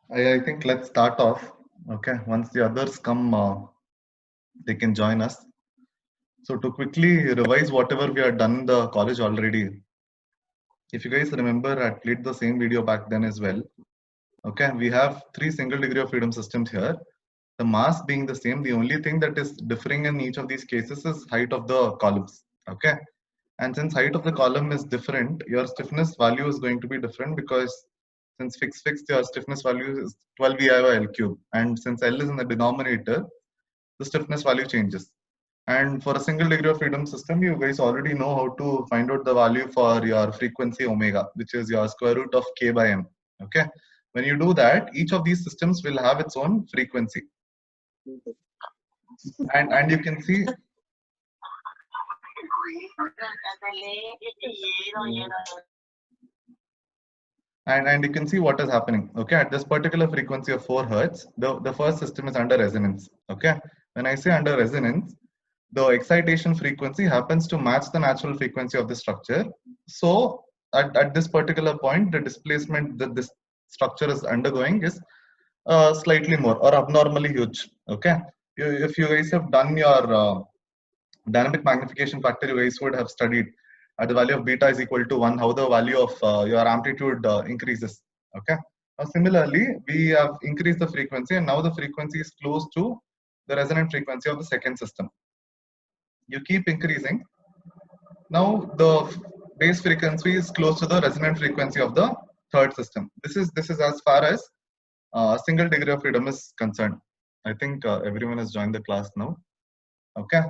I think let's start off. Okay, once the others come, they can join us. So to quickly revise whatever we had done in the college already, if you guys remember, I played the same video back then as well. Okay, we have three single degree of freedom systems here. The mass being the same, the only thing that is differing in each of these cases is height of the columns. Okay, and since height of the column is different, your stiffness value is going to be different because since fixed, your stiffness value is 12 EI by L cube, and since L is in the denominator, the stiffness value changes. And for a single degree of freedom system, you guys already know how to find out the value for your frequency omega, which is your square root of k by m. Okay. When you do that, each of these systems will have its own frequency. And you can see and you can see what is happening. Okay, at this particular frequency of 4 hertz, the first system is under resonance. Okay, when I say under resonance, the excitation frequency happens to match the natural frequency of the structure. So at this particular point, the displacement that this structure is undergoing is slightly more or abnormally huge. Okay, if you guys have done your dynamic magnification factor, you guys would have studied at the value of beta is equal to 1, how the value of your amplitude increases. Okay. Now, similarly, we have increased the frequency, and now the frequency is close to the resonant frequency of the second system. You keep increasing. Now, the base frequency is close to the resonant frequency of the third system. This is as far as single degree of freedom is concerned. I think everyone has joined the class now. Okay.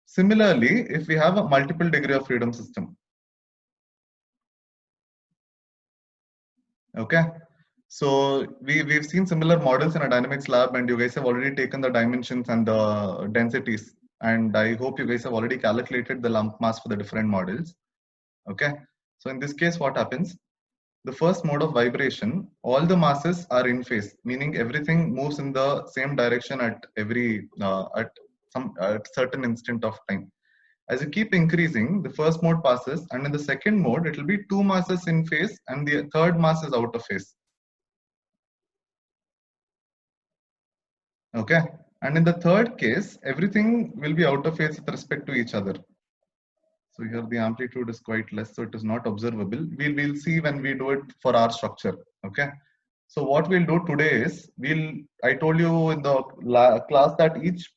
Similarly, if we have a multiple degree of freedom system, okay, so we've seen similar models in a dynamics lab, and you guys have already taken the dimensions and the densities, and I hope you guys have already calculated the lump mass for the different models. Okay, so in this case, what happens? The first mode of vibration, all the masses are in phase, meaning everything moves in the same direction at every at certain instant of time. As you keep increasing, the first mode passes, and in the second mode, it will be two masses in phase, and the third mass is out of phase. Okay, and in the third case, everything will be out of phase with respect to each other. So here the amplitude is quite less, so it is not observable. We'll see when we do it for our structure. Okay. So what we'll do today is I told you in the class that each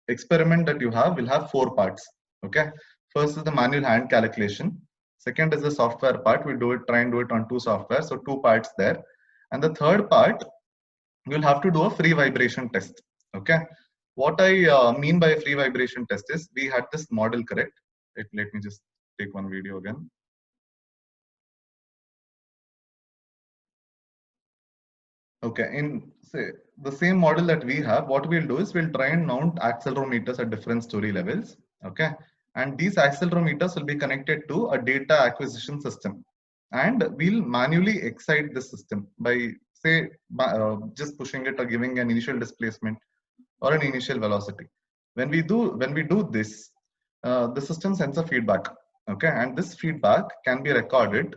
experiment that you have will have 4 parts. Okay. First is the manual hand calculation. Second is the software part. We'll try and do it on 2 software. So 2 parts there. And the third part, you'll have to do a free vibration test. Okay. What I mean by a free vibration test is we had this model, correct? Let me just take one video again. Okay, in say the same model that we have, what we'll do is we'll try and mount accelerometers at different story levels. Okay, and these accelerometers will be connected to a data acquisition system, and we'll manually excite the system by say just pushing it or giving an initial displacement or an initial velocity. When we do this, the system sends a feedback. Okay, and this feedback can be recorded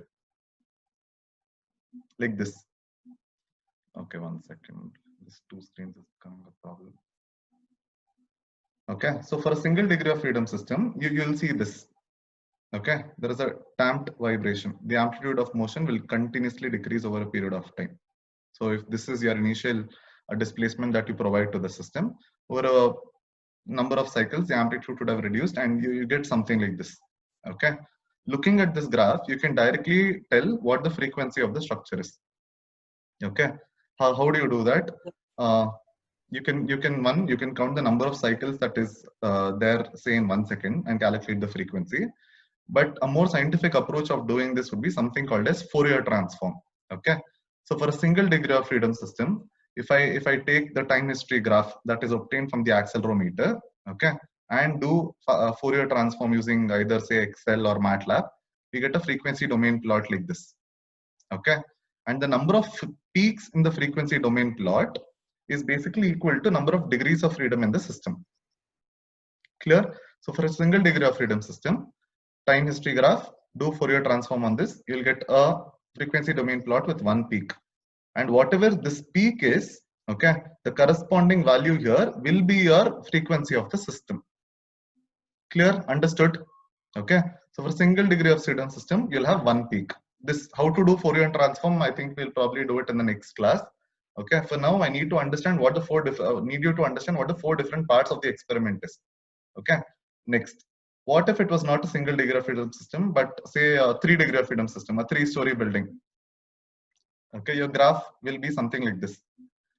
like this. Okay, one second. This two screens is becoming a problem. Okay, so for a single degree of freedom system, you'll see this. Okay, there is a damped vibration. The amplitude of motion will continuously decrease over a period of time. So if this is your initial displacement that you provide to the system, over a number of cycles, the amplitude would have reduced, and you get something like this. Okay, looking at this graph, you can directly tell what the frequency of the structure is. Okay, how do you do that? You can count the number of cycles that is there, say in 1 second, and calculate the frequency. But a more scientific approach of doing this would be something called as Fourier transform. Okay, so for a single degree of freedom system, if I take the time history graph that is obtained from the accelerometer, okay, and do Fourier transform using either say Excel or MATLAB, we get a frequency domain plot like this. Okay, and the number of peaks in the frequency domain plot is basically equal to number of degrees of freedom in the system. Clear? So for a single degree of freedom system, time history graph, do Fourier transform on this, you'll get a frequency domain plot with one peak. and whatever this peak is, okay, the corresponding value here will be your frequency of the system. Clear? Understood? Okay. So for single degree of freedom system, you'll have one peak. This how to do Fourier transform, I think we'll probably do it in the next class. Okay. For now, I need to understand what the need you to understand what the 4 different parts of the experiment is. Okay. Next, what if it was not a single degree of freedom system, but say a 3 degree of freedom system, a 3-story building? Okay, your graph will be something like this.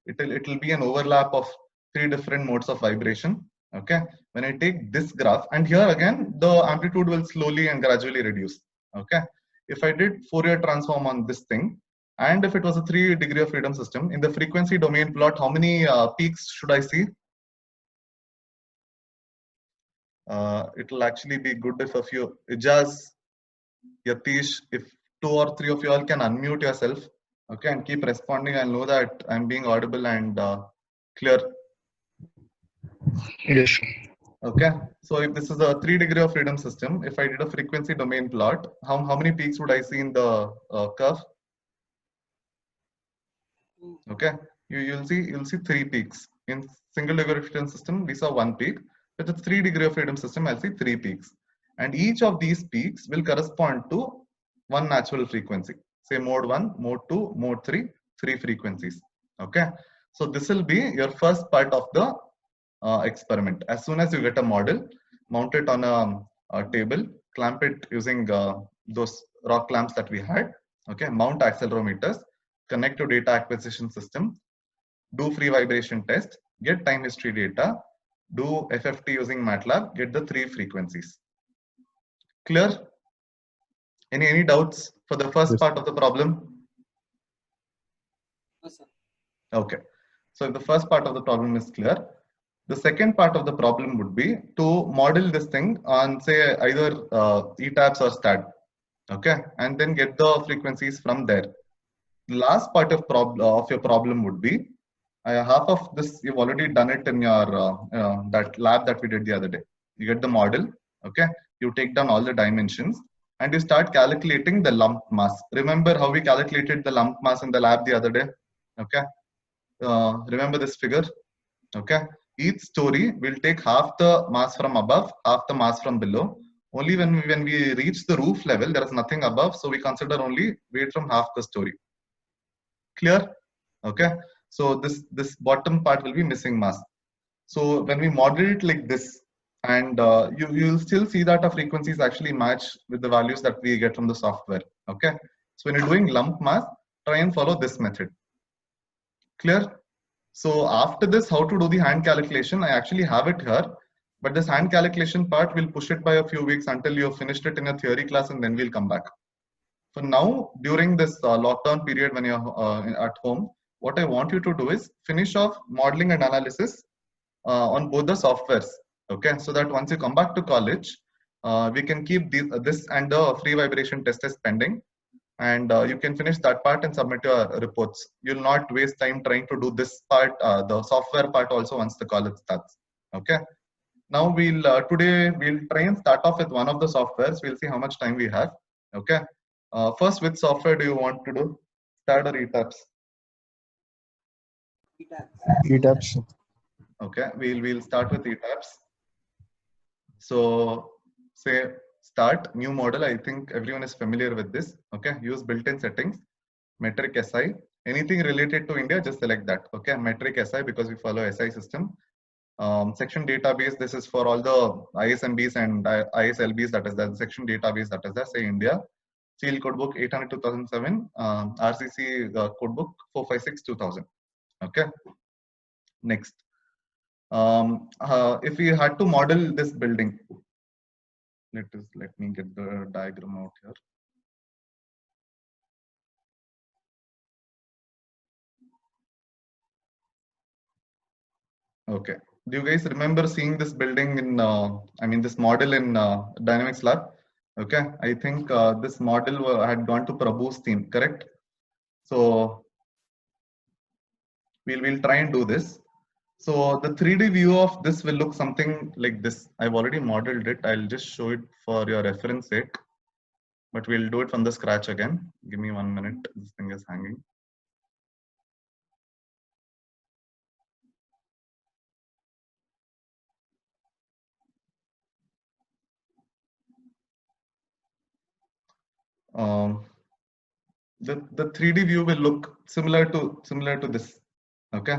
It'll be an overlap of 3 different modes of vibration. Okay, when I take this graph, and here again the amplitude will slowly and gradually reduce. Okay, if I did Fourier transform on this thing, and if it was a 3 degree of freedom system, in the frequency domain plot, how many peaks should I see? It'll actually be good if a few, Ijaz, Yatish, if 2 or 3 of you all can unmute yourself, okay, and keep responding. I'll know that I'm being audible and clear. Yes. Okay, so if this is a 3 degree of freedom system, if I did a frequency domain plot, how many peaks would I see in the curve? Okay, you'll see 3 peaks. In single degree of freedom system, we saw 1 peak. With a 3 degree of freedom system, I'll see 3 peaks. And each of these peaks will correspond to one natural frequency. Say mode 1, mode 2, mode 3, 3 frequencies. Okay, so this will be your first part of the experiment. As soon as you get a model, mount it on a table, clamp it using those rock clamps that we had. Okay, mount accelerometers, connect to data acquisition system, do free vibration test, get time history data, do FFT using MATLAB, get the 3 frequencies. Clear? Any doubts for the first part of the problem? Yes, sir. Okay. So if the first part of the problem is clear, the second part of the problem would be to model this thing on say either ETABS or STAD. Okay, and then get the frequencies from there. The last part of your problem would be half of this you've already done it in your that lab that we did the other day. You get the model, okay, you take down all the dimensions and you start calculating the lump mass. Remember how we calculated the lump mass in the lab the other day? Okay, remember this figure? Okay, each story will take half the mass from above, half the mass from below. Only when we reach the roof level, there is nothing above, so we consider only weight from half the story. Clear? Okay, so this bottom part will be missing mass. So when we model it like this, and you'll still see that our frequencies actually match with the values that we get from the software. Okay, so when you're doing lump mass, try and follow this method. Clear? So after this, how to do the hand calculation, I actually have it here, but this hand calculation part, we'll push it by a few weeks until you've finished it in a theory class, and then we'll come back. For now, during this lockdown period when you're at home, what I want you to do is finish off modeling and analysis on both the softwares. Okay, so that once you come back to college, we can keep this and the free vibration test as pending, and you can finish that part and submit your reports. You'll not waste time trying to do this part, the software part also once the college starts. Okay, now we'll today we'll try and start off with one of the softwares. We'll see how much time we have. Okay, first, which software do you want to do, STAD or ETABS? ETABS. Okay, we'll start with ETABS. So say start new model. I think everyone is familiar with this. Okay, use built-in settings, metric SI. Anything related to India, just select that. Okay, metric SI because we follow SI system. Section database. This is for all the ISMBs and ISLBs. That is the section database. That is the say India. CL codebook 800/2007. RCC codebook 456/2000. Okay. Next. If we had to model this building, let me get the diagram out here. Okay, do you guys remember seeing this building in I mean this model in Dynamics lab? Okay, I think this model had gone to Prabhu's team, correct? So we'll try and do this. So the 3D view of this will look something like this. I've already modeled it. I'll just show it for your reference sake, but we'll do it from the scratch again. Give me 1 minute. This thing is hanging. the 3D view will look similar to this. Okay,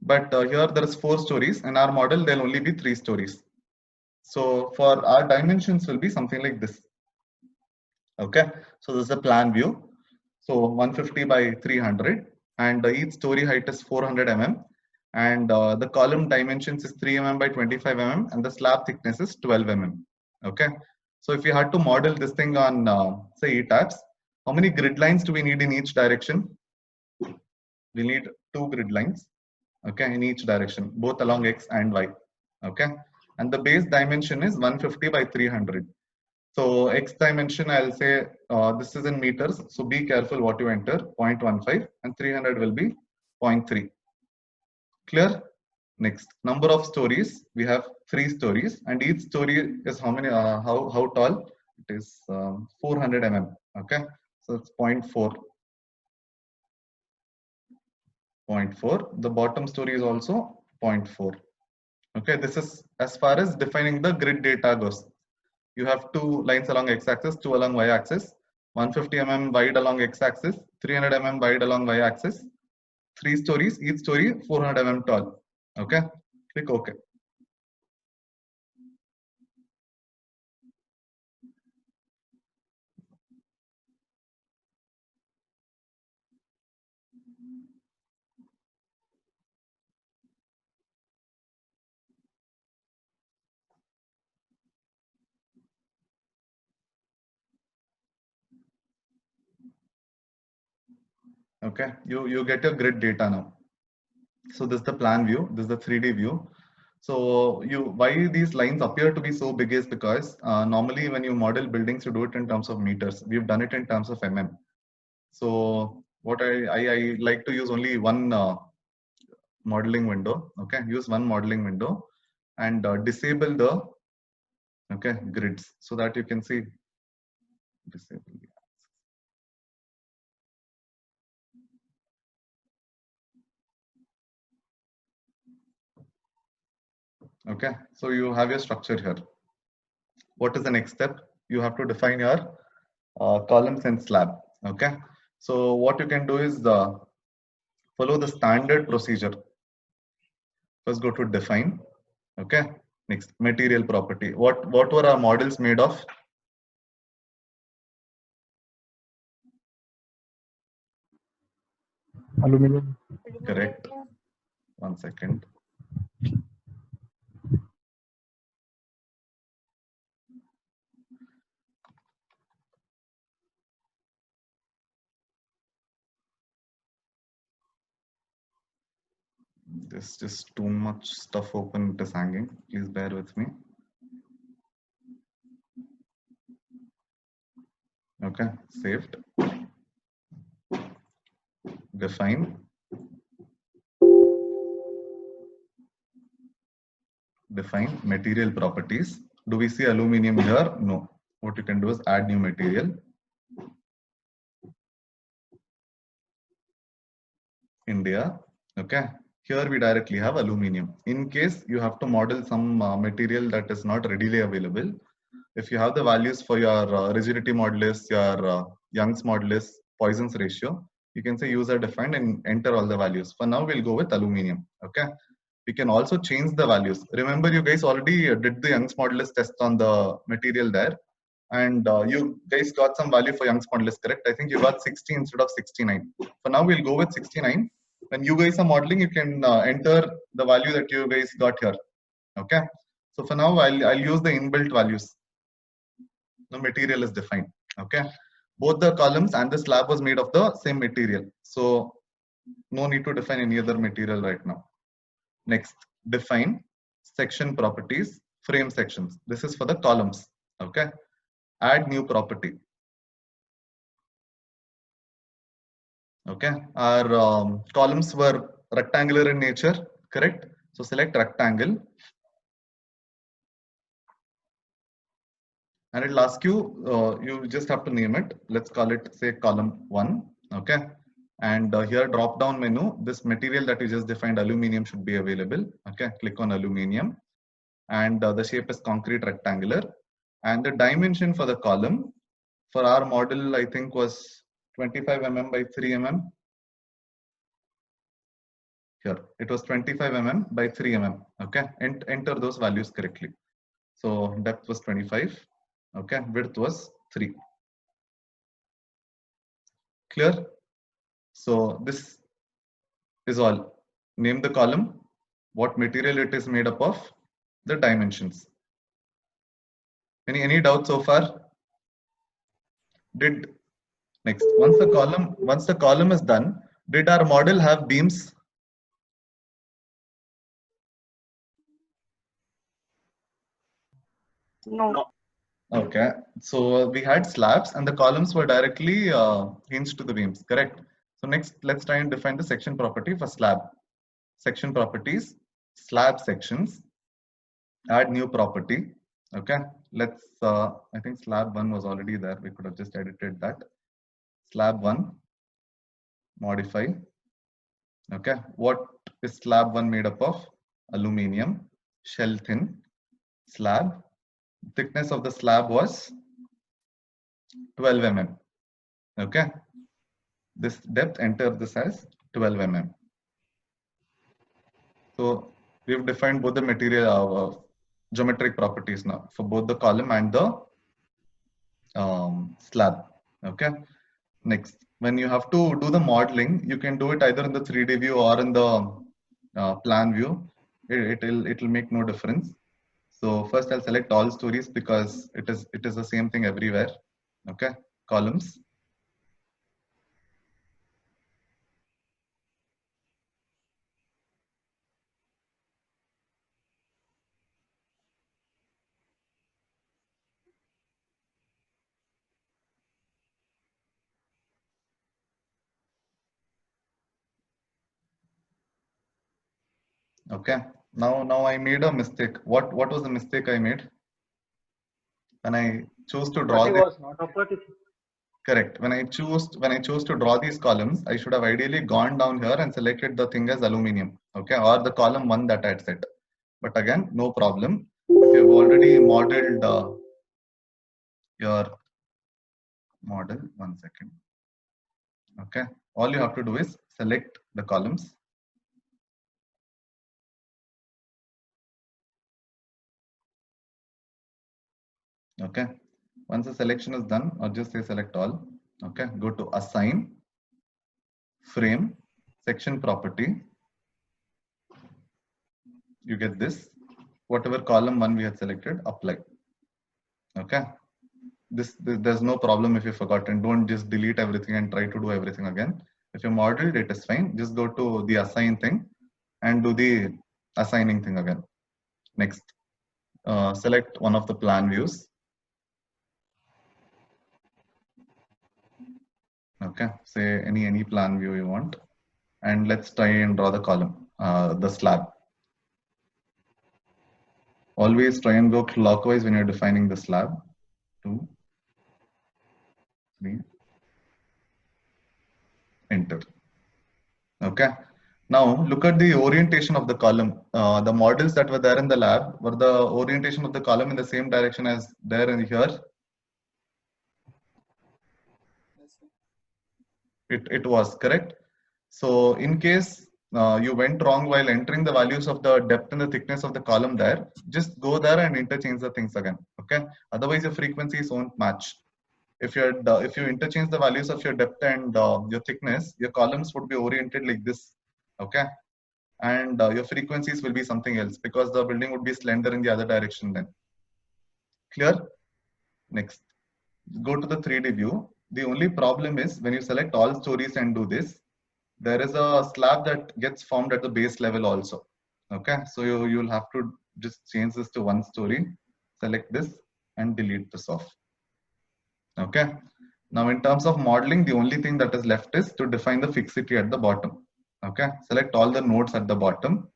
but here there is 4 stories. In our model there'll only be 3 stories. So for our dimensions will be something like this. Okay, so this is the plan view. So 150 by 300, and each story height is 400 mm, and the column dimensions is 3 mm by 25 mm, and the slab thickness is 12 mm. Okay, so if you had to model this thing on say ETABS, how many grid lines do we need in each direction? We need 2 grid lines, okay, in each direction, both along X and Y. Okay, and the base dimension is 150 by 300. So X dimension, I'll say this is in meters. So be careful what you enter, 0.15, and 300 will be 0.3. Clear? Next, number of stories. We have 3 stories, and each story is how many? How tall? It is 400 mm. Okay, so it's 0.4. 0.4. The bottom story is also 0.4. Okay, this is as far as defining the grid data goes. You have 2 lines along x-axis, 2 along y-axis, 150 mm wide along x-axis, 300 mm wide along y-axis, 3 stories, each story 400 mm tall. Okay, click OK. Okay, you get your grid data now. So this is the plan view, this is the 3D view. So why these lines appear to be so big is because normally when you model buildings, you do it in terms of meters. We've done it in terms of mm. So what I like to use only one modeling window. Okay, use one modeling window and disable the grids so that you can see. Disable. Okay, so you have your structure here. What is the next step? You have to define your columns and slab. Okay, so what you can do is follow the standard procedure. First go to define. Okay, next material property. What were our models made of? Aluminum. Correct. 1 second. There's just too much stuff open, it is hanging. Please bear with me. Okay, saved. Define. Define material properties. Do we see aluminum here? No. What you can do is add new material. India. Okay. Here we directly have aluminum. In case you have to model some material that is not readily available, if you have the values for your rigidity modulus, your Young's modulus, Poisson's ratio, you can say user defined and enter all the values. For now, we'll go with aluminum. Okay. We can also change the values. Remember, you guys already did the Young's modulus test on the material there, and you guys got some value for Young's modulus, correct? I think you got 60 instead of 69. For now, we'll go with 69. When you guys are modeling, you can enter the value that you guys got here. Okay. So for now, I'll use the inbuilt values. The material is defined. Okay. Both the columns and the slab was made of the same material. So no need to define any other material right now. Next, define section properties, frame sections. This is for the columns. Okay. Add new property. Okay. Our columns were rectangular in nature, correct? So select rectangle. And it'll ask you, you just have to name it. Let's call it, say, column 1. Okay. And here drop down menu, this material that you just defined, aluminum, should be available. Okay. Click on aluminum. And the shape is concrete rectangular. And the dimension for the column for our model, I think was 25 mm by 3 mm. Here, it was 25 mm by 3 mm. Okay, and enter those values correctly. So depth was 25. Okay, width was 3. Clear? So this is all. Name the column, what material it is made up of, the dimensions. Any doubt so far? Did next once the column is done, did our model have beams? No. Okay, so we had slabs and the columns were directly hinged to the beams, correct? So next, let's try and define the section property for slab. Section properties, slab sections, add new property. Okay, let's, I think slab 1 was already there. We could have just edited that. Slab 1, modify. Okay, what is slab 1 made up of? Aluminium, shell thin, slab. Thickness of the slab was 12 mm. Okay, this depth, enter this as 12 mm. So we've defined both the material geometric properties now for both the column and the slab. Okay, next, when you have to do the modeling, you can do it either in the 3D view or in the plan view. It'll make no difference. So first I'll select all stories because it is the same thing everywhere. Okay, columns. Okay, now I made a mistake. What was the mistake I made? When I chose to draw Property this, was not a property. correct. When I chose to draw these columns, I should have ideally gone down here and selected the thing as aluminium. Okay, or the column 1 that I had set. But again, no problem. If you've already modeled your model, 1 second. Okay, all you have to do is select the columns. Okay, once the selection is done, or just say select all. Okay, go to assign, frame, section property. You get this. Whatever column 1 we had selected, apply. Okay, there's no problem if you forgot, and don't just delete everything and try to do everything again. If you modeled it is fine. Just go to the assign thing and do the assigning thing again. Next, select one of the plan views. Okay, say any plan view you want, and let's try and draw the column, the slab. Always try and go clockwise when you're defining the slab. 2, 3, enter. Okay. Now look at the orientation of the column. The models that were there in the lab, were the orientation of the column in the same direction as there and here? It was correct. So in case you went wrong while entering the values of the depth and the thickness of the column there, just go there and interchange the things again. Okay. Otherwise your frequencies won't match. If you interchange the values of your depth and your thickness, your columns would be oriented like this. Okay. And your frequencies will be something else because the building would be slender in the other direction then. Clear? Next, go to the 3D view. The only problem is when you select all stories and do this, there is a slab that gets formed at the base level also. Okay, so you'll have to just change this to 1 story, select this and delete this off. Okay, now in terms of modeling, the only thing that is left is to define the fixity at the bottom. Okay, select all the nodes at the bottom,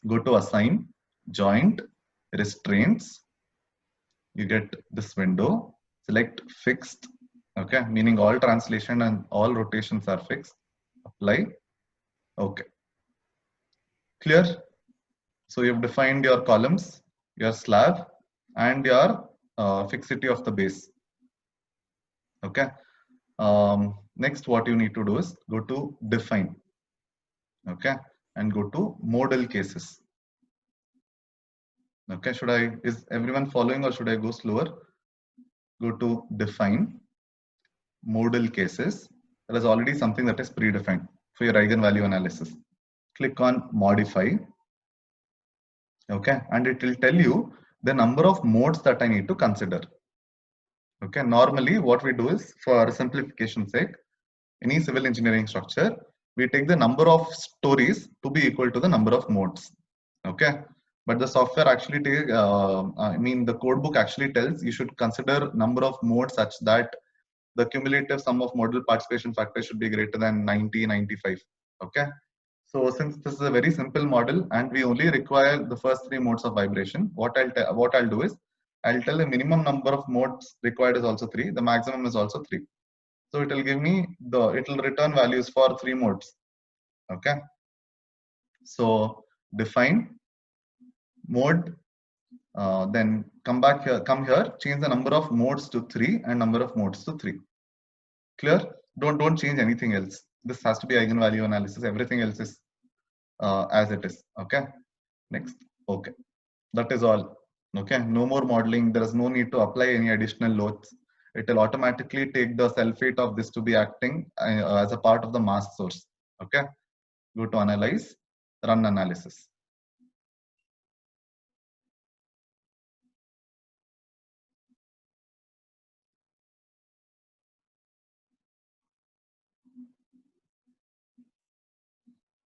go to assign, joint, restraints. You get this window, select fixed. Okay, meaning all translation and all rotations are fixed. Apply. Okay. Clear? So you've defined your columns, your slab, and your fixity of the base. Okay. Next, what you need to do is go to define. Okay, and go to modal cases. Okay, is everyone following or should I go slower? Go to define modal cases. There is already something that is predefined for your eigenvalue analysis. Click on modify. Okay, and it will tell you the number of modes that I need to consider. Okay, normally what we do is, for simplification's sake, any civil engineering structure, we take the number of stories to be equal to the number of modes. Okay, but the software actually the code book actually tells you should consider number of modes such that the cumulative sum of modal participation factor should be greater than 90, 95. Okay, so since this is a very simple model and we only require the first 3 modes of vibration, what I'll do is I'll tell the minimum number of modes required is also 3, the maximum is also 3. So it will give me it will return values for 3 modes. Okay, so define mode, then come here, change the number of modes to 3 and number of modes to 3. Clear? Don't change anything else. This has to be eigenvalue analysis. Everything else is as it is. Okay. Next. Okay. That is all. Okay. No more modeling. There is no need to apply any additional loads. It will automatically take the self-weight of this to be acting as a part of the mass source. Okay. Go to analyze, run analysis.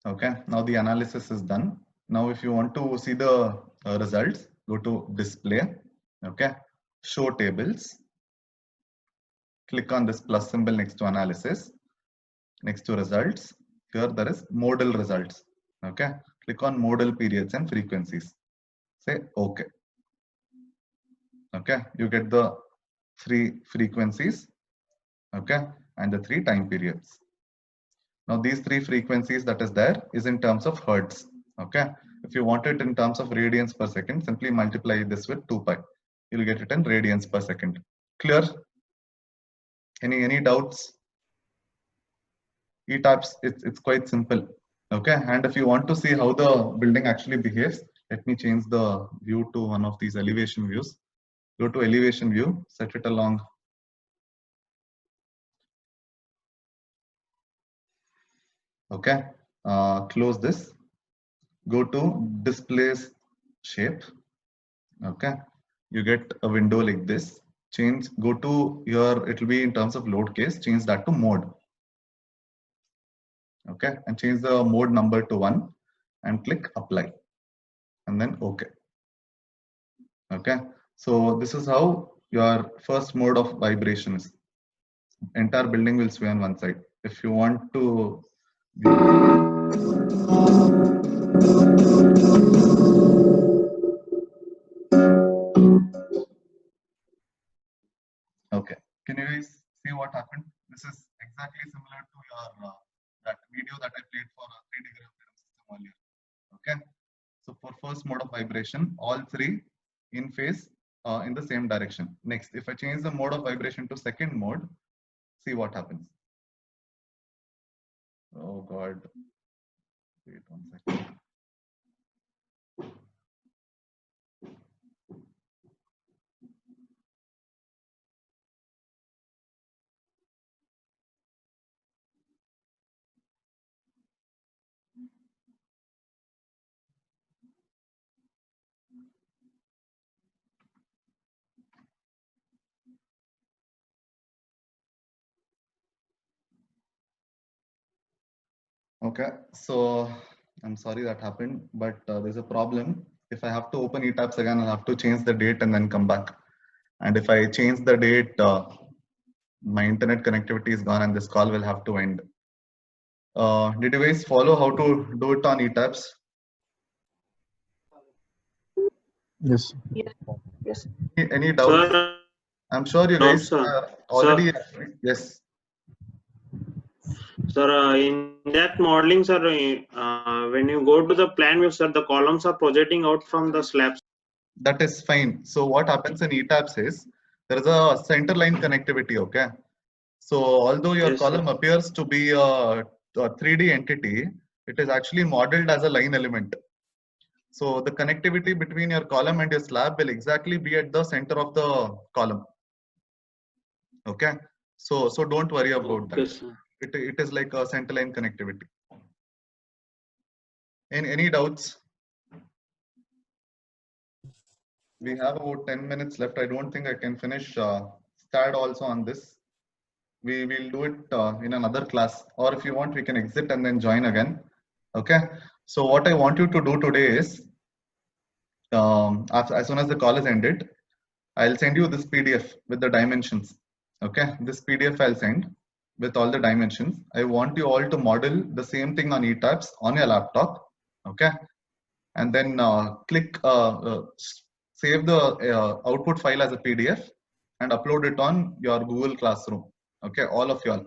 Okay, now the analysis is done. Now if you want to see the results, go to display. Okay, show tables. Click on this plus symbol next to analysis. Next to results, here there is modal results. Okay, click on modal periods and frequencies. Say okay. Okay, you get the 3 frequencies. Okay, and the 3 time periods. Now these 3 frequencies that is there is in terms of hertz. Okay, if you want it in terms of radians per second, simply multiply this with 2 pi. You'll get it in radians per second. Clear? Any doubts? ETABS, it's quite simple. Okay, and if you want to see how the building actually behaves, let me change the view to one of these elevation views. Go to elevation view, set it along. Okay, close this. Go to displays shape. Okay, you get a window like this. Go to your, it will be in terms of load case, change that to mode. Okay, and change the mode number to 1 and click apply and then okay. Okay, so this is how your first mode of vibration is. Entire building will sway on one side. If you want to okay, can you guys see what happened? This is exactly similar to your that video that I played for a 3-degree of freedom system earlier. Okay, so for first mode of vibration, all 3 in phase in the same direction. Next, if I change the mode of vibration to second mode, see what happens. Oh God, wait 1 second. Okay, so I'm sorry that happened, but there's a problem. If I have to open ETABS again, I'll have to change the date and then come back. And if I change the date, my internet connectivity is gone and this call will have to end. Did you guys follow how to do it on ETABS? Yes. Yes. Any doubts? Sir, I'm sure you guys are already. Sir. Yes. Sir, in that modeling, sir, when you go to the plan view, sir, the columns are projecting out from the slabs. That is fine. So what happens in ETABS is there is a center line connectivity. Okay. So although your Yes, column appears to be a 3D entity, it is actually modeled as a line element. So the connectivity between your column and your slab will exactly be at the center of the column. Okay. So don't worry about okay, that. sir. It is like a centerline connectivity. Any doubts? We have about 10 minutes left. I don't think I can finish STAD also on this. We will do it in another class, or if you want, we can exit and then join again. Okay. So what I want you to do today is, as soon as the call is ended, I'll send you this PDF with the dimensions. Okay. This PDF I'll send with all the dimensions. I want you all to model the same thing on ETABS on your laptop. Okay. And then save the output file as a PDF and upload it on your Google Classroom. Okay, all of y'all.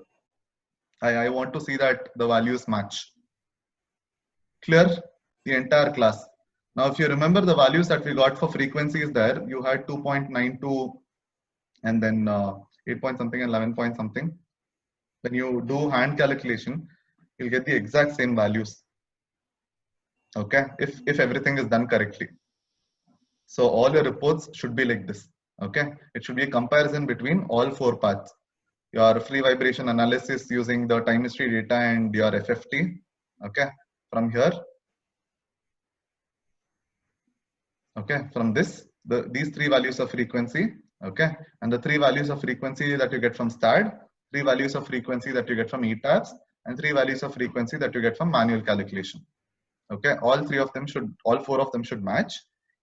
I want to see that the values match. Clear? The entire class. Now, if you remember the values that we got for frequencies there, you had 2.92 and then 8 point something and 11 point something. When you do hand calculation, you'll get the exact same values. Okay, if everything is done correctly. So all your reports should be like this. Okay, it should be a comparison between all 4 paths. Your free vibration analysis using the time history data and your FFT. Okay, from here. Okay, from this, these 3 values of frequency. Okay, and the 3 values of frequency that you get from STAD, 3 values of frequency that you get from ETABS, and 3 values of frequency that you get from manual calculation. Okay, all 4 of them should match.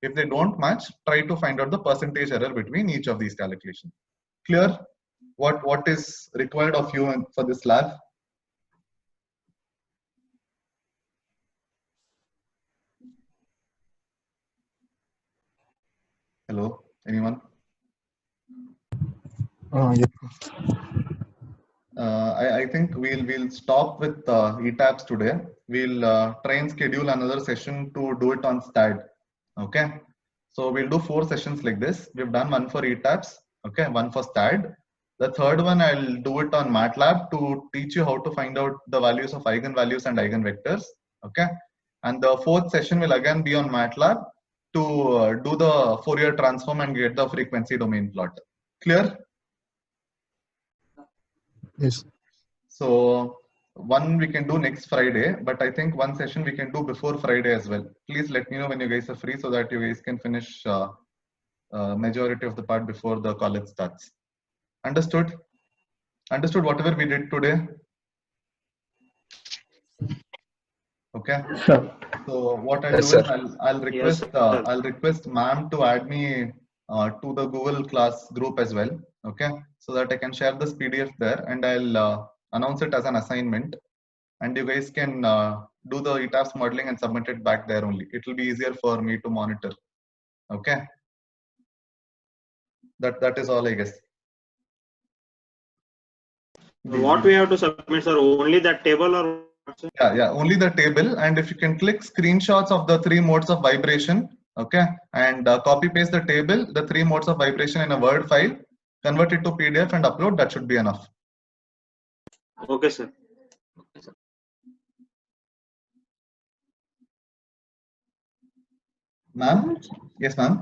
If they don't match, try to find out the percentage error between each of these calculations. Clear? What is required of you for this lab? Hello, anyone? Yes. I think we'll stop with ETABS today. We'll try and schedule another session to do it on STAD. Okay, so we'll do 4 sessions like this. We've done one for ETABS. Okay, one for STAD. The third one I'll do it on MATLAB to teach you how to find out the values of eigenvalues and eigenvectors. Okay, and the 4th session will again be on MATLAB to do the Fourier transform and get the frequency domain plot. Clear? Yes. So one we can do next Friday, but I think one session we can do before Friday as well. Please let me know when you guys are free so that you guys can finish majority of the part before the college starts. Understood? Understood whatever we did today? Okay. Sure. So what I'll Yes, do is sir. I'll request ma'am to add me to the Google class group as well. Okay, so that I can share this PDF there and I'll announce it as an assignment, and you guys can do the ETABS modeling and submit it back there only. It will be easier for me to monitor. Okay, that is all I guess. What we have to submit, sir? Only that table or? Yeah, only the table, and if you can click screenshots of the 3 modes of vibration, okay, and copy paste the table, the 3 modes of vibration in a Word file, convert it to PDF and upload, that should be enough. Okay, sir. Ma'am? Yes, ma'am.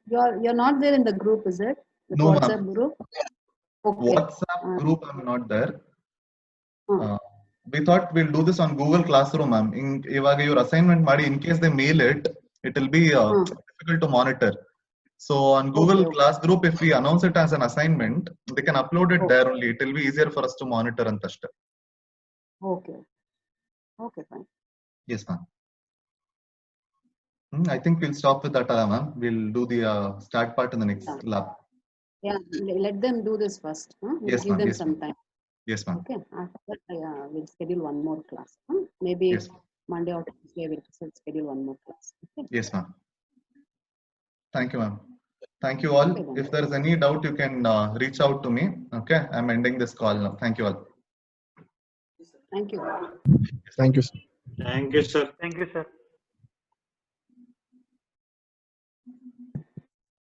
You're not there in the group, is it? The No, WhatsApp ma'am. group? Okay. WhatsApp group, I'm not there. We thought we'll do this on Google Classroom, ma'am. Ivaga your assignment ಮಾಡಿ, in case they mail it, it will be difficult to monitor. So on Google Class group, if we announce it as an assignment, they can upload it there only. It will be easier for us to monitor antashte. Okay. Okay, fine. Yes, ma'am. I think we'll stop with that, ma'am. We'll do the start part in the next lab. Yeah, let them do this first. We'll Yes, give ma'am. them Yes, some ma'am. time. Yes, ma'am. Okay. After that, we'll schedule one more class. Maybe Yes. Monday or Tuesday we'll schedule one more class. Okay. Yes, ma'am. Thank you, ma'am. Thank you all. Okay, if there is any doubt, you can reach out to me. Okay, I'm ending this call now. Thank you all. Thank you. Thank you, sir. Thank you, sir. Thank you, sir.